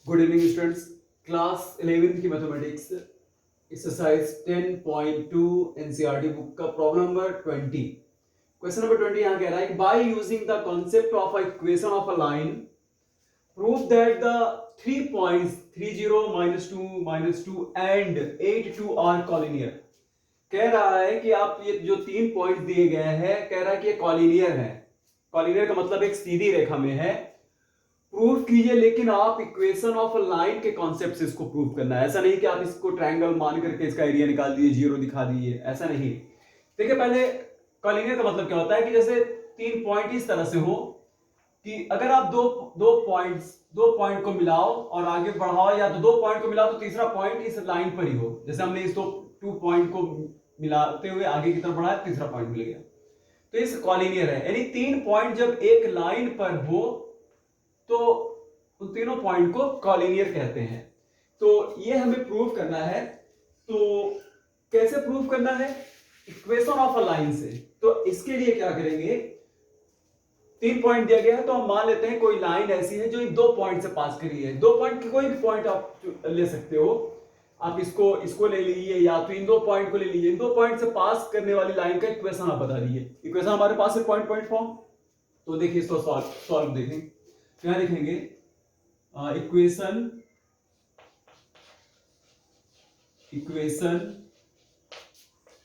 Good evening students. Class 11th की mathematics exercise 10.2 NCERT book का problem number 20। Question number 20 यहाँ कह रहा है by using the concept of a equation of a line prove that the 3 points 30 -2 and 82 are collinear. कह रहा है कि आप ये जो 3 पॉइंट दिए गए हैं, कह रहा है कि ये कॉलिनियर है। कॉलिनियर का मतलब एक सीधी रेखा में है। प्रूफ कीजिए, लेकिन आप इक्वेशन ऑफ अ लाइन के कॉन्सेप्ट से इसको प्रूव करना है। ऐसा नहीं कि आप इसको ट्रायंगल मान करके इसका एरिया निकाल दिए, जीरो दिखा दिए, ऐसा नहीं। देखिए, पहले कॉलिनियर का मतलब क्या होता है कि जैसे 3 पॉइंट इस तरह से हो कि अगर आप दो पॉइंट को मिलाओ और आगे बढ़ाओ, या तो 2 पॉइंट को मिलाओ तो तीसरा पॉइंट इस लाइन पर ही हो। जैसे हमने इस 2 पॉइंट को मिलाते हुए आगे की तरफ बढ़ाया, तीसरा पॉइंट मिल गया, तो इस कॉलिनियर है। यानी 3 पॉइंट जब एक लाइन पर हो तो उन तीनों पॉइंट को कॉलिनियर कहते हैं। तो ये हमें प्रूव करना है। तो कैसे प्रूव करना है? इक्वेशन ऑफ अ लाइन से। तो इसके लिए क्या करेंगे, 3 पॉइंट दिया गया है तो हम मान लेते हैं कोई लाइन ऐसी है जो इन 2 पॉइंट से पास करी है। 2 पॉइंट की कोई भी पॉइंट आप ले सकते हो। आप इसको ले लीजिए, या तो इन 2 पॉइंट को ले लीजिए। इन 2 पॉइंट से पास करने वाली लाइन का इक्वेशन आप बता दीजिए। इक्वेशन हमारे पास है पॉइंट पॉइंट फॉर्म। तो देखिए, इसको सॉल्व देखें। क्या लिखेंगे? Equation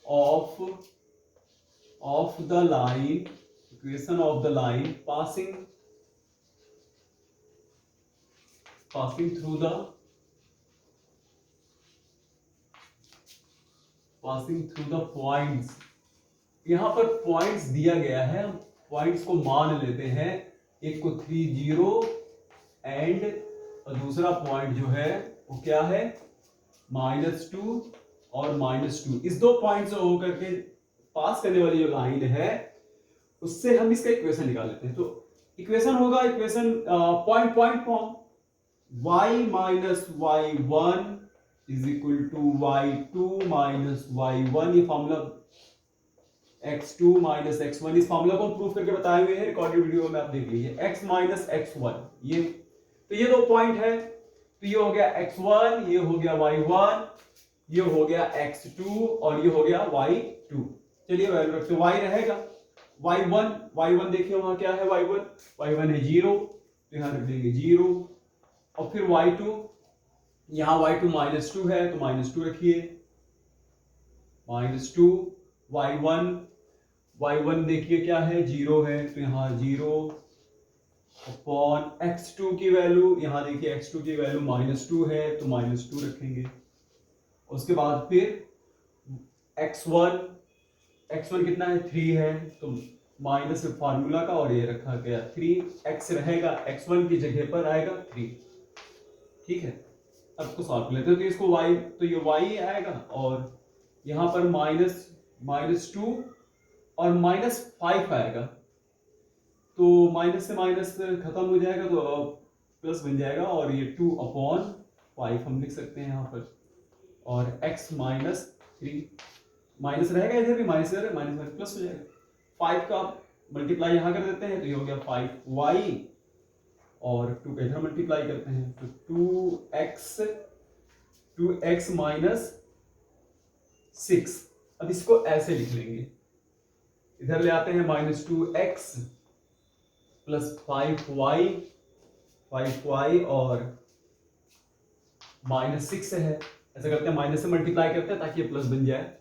of the line, equation of the line passing through the points. यहां पर पॉइंट्स दिया गया है, हम पॉइंट्स को मान लेते हैं। एक को 30 एंड दूसरा पॉइंट जो है वो क्या है, -2 और -2। इस 2 पॉइंट से होकर के पास करने वाली जो लाइन है, उससे हम इसका इक्वेशन निकाल लेते हैं। तो इक्वेशन होगा, equation point point form, y minus y1 is equal to y2 minus y1। ये फॉर्मूला x2 माइनस x1, इस फॉर्मूला को प्रूफ करके बताए हुए हैं रिकॉर्डेड वीडियो में, आप देख लीजिए। x माइनस x1, ये तो ये 2 पॉइंट है। तो ये हो गया x1, ये हो गया y1, ये हो गया x2 और ये हो गया y2। चलिए वैल्यू रखते, y रहेगा y1 देखिए वहां क्या है, y1 है 0, तो यहां रख देंगे 0। और फिर y2, यहां y2 -2 है तो -2 रखिए, -2। y1 देखिए क्या है, 0 है, तो यहां 0 अपॉन x2 की वैल्यू, यहां देखिए x2 की वैल्यू -2 है तो -2 रखेंगे। उसके बाद फिर x1 कितना है, 3 है, तो माइनस फार्मूला का और ये रखा गया 3x रहेगा, x1 की जगह पर आएगा 3। ठीक है, अब इसको सॉल्व कर लेते हैं। तो इसको y, तो ये y आएगा और यहां पर -2 और -5 आएगा। तो माइनस से माइनस खत्म हो जाएगा तो प्लस बन जाएगा, और ये 2/5 हम लिख सकते हैं यहाँ पर। और x -3 माइनस रहेगा, इधर भी माइनस प्लस हो जाएगा। 5 का मल्टीप्लाई यहाँ कर देते हैं तो ये हो गया 5y, और 2 का इधर मल्टीप्लाई करते हैं तो 2x -6। अब इसको ऐसे लिख लेंगे, इधर ले आते हैं -2x प्लस 5y और -6 है। ऐसा करते हैं, माइनस से मल्टीप्लाई करते हैं ताकि ये प्लस बन जाए।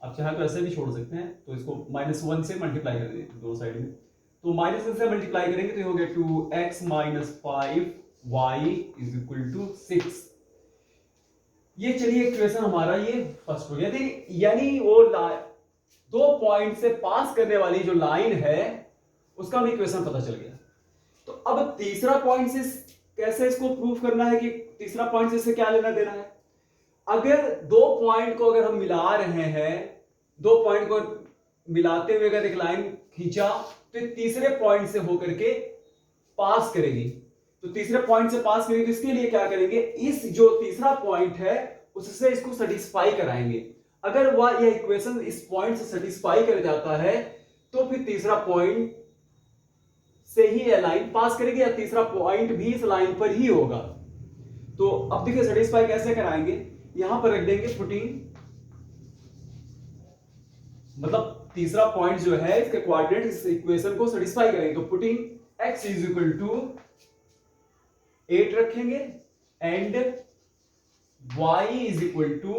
आप चाहे तो ऐसे भी छोड़ सकते हैं, तो इसको -1 से मल्टीप्लाई कर देंगे दोनों साइड में। तो -1 से मल्टीप्लाई करेंगे तो ये हो गया 2x - 5y is equal to 6। ये चलिए इक्वेशन हमारा ये फर्स्ट हो गया। यानी वो 2 पॉइंट से पास करने वाली जो लाइन है उसका हमें इक्वेशन पता चल गया। तो अब तीसरा पॉइंट से कैसे इसको प्रूफ करना है कि तीसरा पॉइंट से क्या लेना देना है। अगर 2 पॉइंट को अगर हम मिला रहे हैं, 2 पॉइंट को मिलाते हुए अगर एक लाइन खींचा तो तीसरे पॉइंट से होकर के पास करेगी। तो तीसरे पॉइंट से पास करेगी, तो इसके लिए क्या करेंगे, इस जो तीसरा पॉइंट है उससे इसको सेटिस्फाई कराएंगे। अगर वह यह इक्वेशन इस पॉइंट से सेटिस्फाई कर जाता है तो फिर तीसरा पॉइंट से ही यह लाइन पास करेगी, या तीसरा पॉइंट भी इस लाइन पर ही होगा। तो अब देखिए सेटिस्फाई कैसे कराएंगे, यहां पर रख देंगे पुटिंग, मतलब तीसरा पॉइंट जो है इसके कोऑर्डिनेट इस इक्वेशन को सेटिस्फाई करेंगे, तो putting x is equal to 8 रखेंगे and y is equal to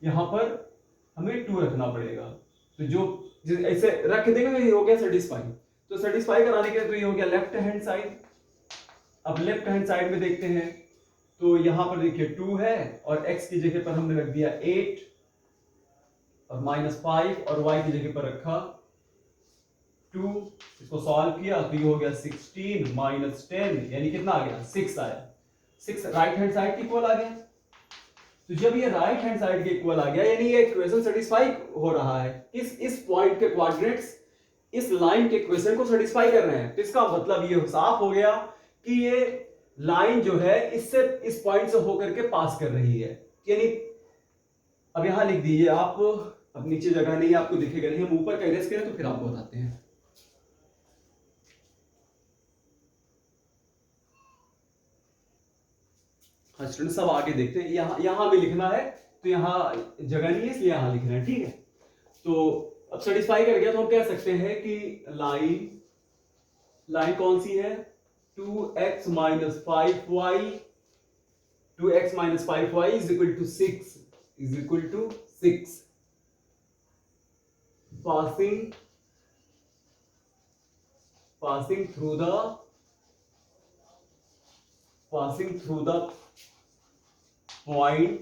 यहां पर हमें 2 रखना पड़ेगा। तो जो ऐसे रख देंगे तो ये हो गया सेटिस्फाई। तो सेटिस्फाई कराने के लिए तो ये हो गया लेफ्ट हैंड साइड। अब लेफ्ट हैंड साइड में देखते हैं, तो यहां पर देखिए 2 है और x की जगह पर हमने रख दिया 8 और -5 और y की जगह पर रखा 2। इसको सॉल्व किया तो ये हो गया 16 -10 यानी कितना आ गया 6 आया। 6 राइट हैंड साइड के इक्वल आ गया। तो जब ये राइट हैंड साइड के इक्वल आ गया यानी ये इक्वेशन सेटिस्फाई हो रहा है, इस पॉइंट के कोऑर्डिनेट्स इस लाइन के इक्वेशन को सेटिस्फाई कर रहे हैं। तो इसका मतलब ये साफ हो गया कि ये लाइन जो है इससे इस पॉइंट से होकर के पास कर रही है। यानी अब यहां लिख दीजिए आप, अब नीचे जगह नहीं आपको दिखेगा नहीं, हम ऊपर का इरेज करें तो फिर आपको बताते हैं। हाँ स्टूडेंट सब आगे देखते हैं, यहां भी लिखना है तो यहां जगह नहीं है इसलिए यहां लिख रहे हैं, ठीक है। तो अब सेटिस्फाई कर गया तो हम कह सकते हैं कि लाइन कौन सी है, 2x minus 5y, 2x minus 5y is equal to 6 is equal to 6 passing through the point,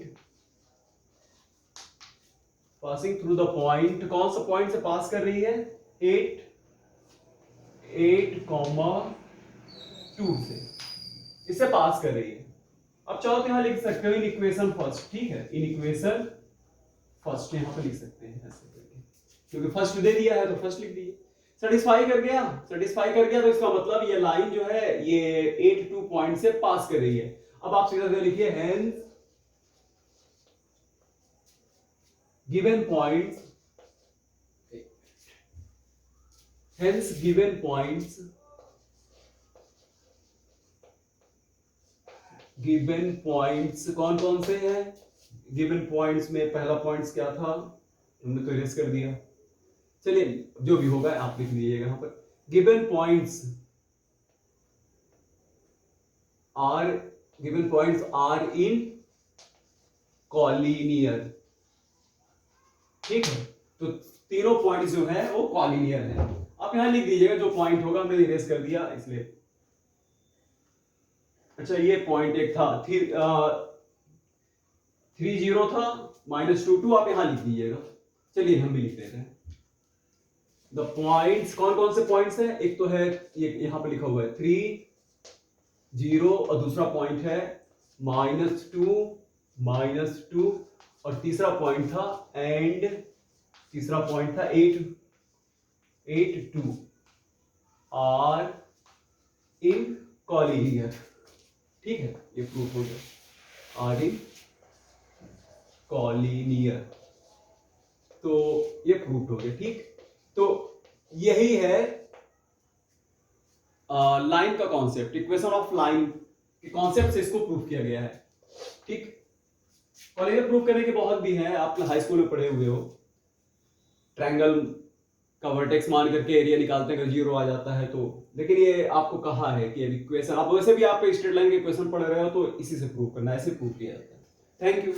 कौन सा पॉइंट से पास कर रही है, 8 2 से इससे पास कर रही है। अब चाहो तो यहां लिख सकते हो इन इक्वेशन फर्स्ट, ठीक है, इन इक्वेशन फर्स्ट यहां पर लिख सकते हैं ऐसे करके, क्योंकि फर्स्ट दे दिया है तो फर्स्ट लिख दिए। सेटिस्फाई कर गया तो इसका मतलब ये लाइन जो है ये 8 2 पॉइंट से पास कर रही है। अब आप सीधा सीधा लिखिए हेंस given points कौन कौन से हैं, गिवन पॉइंट्स में पहला पॉइंट्स क्या था, हमने तो इरेज कर दिया, चलिए जो भी होगा आप लिख लीजिएगा यहां पर। Given points are in collinear, ठीक है। तो तीनों पॉइंट्स जो है वो कॉलिनियर है। आप यहां लिख दीजिएगा जो पॉइंट होगा, मैंने इरेज कर दिया इसलिए। अच्छा ये पॉइंट एक था 30 था -2 आप यहां लिख दीजिएगा। चलिए हम भी लिख देते हैं द पॉइंट्स, कौन कौन से पॉइंट्स है, एक तो है ये यहां पर लिखा हुआ है 3 0 और दूसरा पॉइंट है -2 और तीसरा पॉइंट था 8 2 आर इन कॉलिनियर, ठीक है, ये प्रूफ हो गया आर इन कॉलिनियर, तो ये प्रूफ हो गया, ठीक। तो यही है लाइन का कॉन्सेप्ट, इक्वेशन ऑफ लाइन के कॉन्सेप्ट से इसको प्रूफ किया गया है, ठीक। कॉलिनियर प्रूफ करने के बहुत भी हैं, आप हाई स्कूल में पढ़े हुए हो, ट्रायंगल का वर्टेक्स मान करके एरिया निकालते हैं, अगर 0 आ जाता है तो, लेकिन ये आपको कहा है कि इक्वेशन, आप वैसे भी आप स्ट्रेट लाइन के इक्वेशन पढ़ रहे हो तो इसी से प्रूव करना है, ऐसे प्रूव किया जाता है। Thank you.